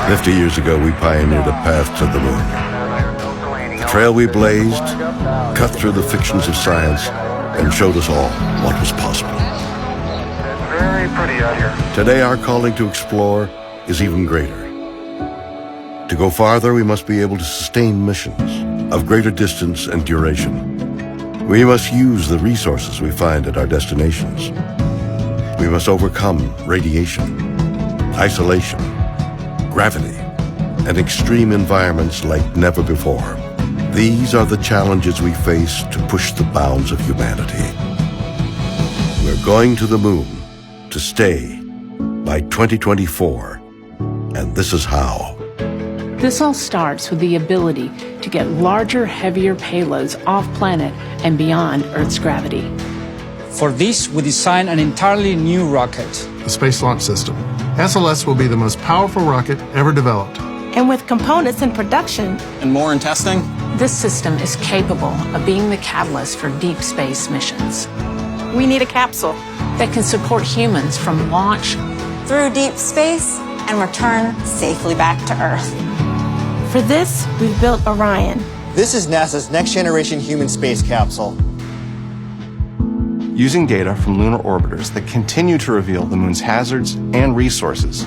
50 years ago, we pioneered a path to the moon. The trail we blazed cut through the fictions of science and showed us all what was possible. It's very pretty out here. Today, our calling to explore is even greater. To go farther, we must be able to sustain missions of greater distance and duration. We must use the resources we find at our destinations. We must overcome radiation, isolation, gravity, and extreme environments like never before. These are the challenges we face to push the bounds of humanity. We're going to the moon to stay by 2024, and this is how. This all starts with the ability to get larger, heavier payloads off-planet and beyond Earth's gravity. For this, we designed an entirely new rocket. The Space Launch System. SLS will be the most powerful rocket ever developed. And with components in production and more in testing, this system is capable of being the catalyst for deep space missions. We need a capsule that can support humans from launch through deep space and return safely back to Earth. For this, we've built Orion. This is NASA's next-generation human space capsule. Using data from lunar orbiters that continue to reveal the moon's hazards and resources,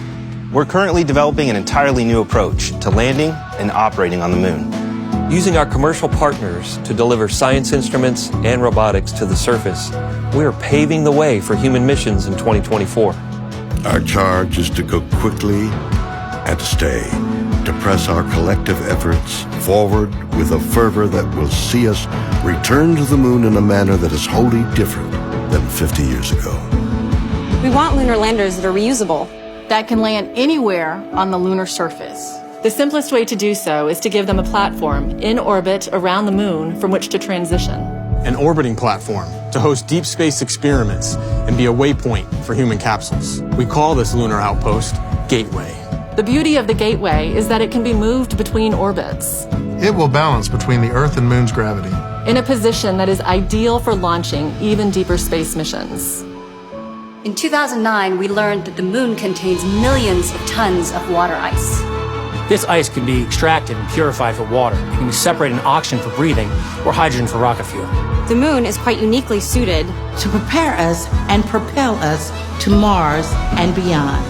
we're currently developing an entirely new approach to landing and operating on the moon. Using our commercial partners to deliver science instruments and robotics to the surface, we are paving the way for human missions in 2024. Our charge is to go quickly and to stay, to press our collective efforts forward with a fervor that will see us return to the moon in a manner that is wholly different than 50 years ago. We want lunar landers that are reusable, that can land anywhere on the lunar surface. The simplest way to do so is to give them a platform in orbit around the moon from which to transition. An orbiting platform to host deep space experiments and be a waypoint for human capsules. We call this lunar outpost Gateway. The beauty of the Gateway is that it can be moved between orbits. It will balance between the Earth and Moon's gravity, in a position that is ideal for launching even deeper space missions. In 2009, we learned that the moon contains millions of tons of water ice. This ice can be extracted and purified for water. It can be separated in oxygen for breathing or hydrogen for rocket fuel. The moon is quite uniquely suited to prepare us and propel us to Mars and beyond.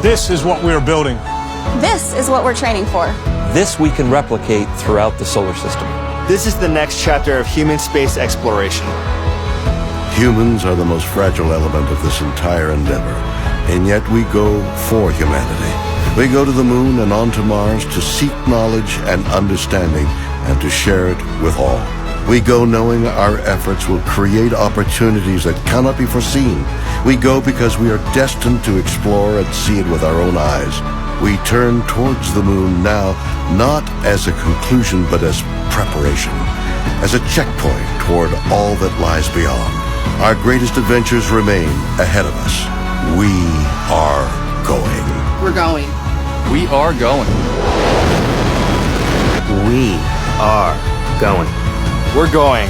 This is what we are building. This is what we're training for. This we can replicate throughout the solar system. This is the next chapter of human space exploration. Humans are the most fragile element of this entire endeavor, and yet we go for humanity. We go to the moon and on to Mars to seek knowledge and understanding and to share it with all. We go knowing our efforts will create opportunities that cannot be foreseen. We go because we are destined to explore and see it with our own eyes. We turn towards the moon now, not as a conclusion, but as preparation, as a checkpoint toward all that lies beyond. Our greatest adventures remain ahead of us. We are going. We're going. We are going. We are going. We're going.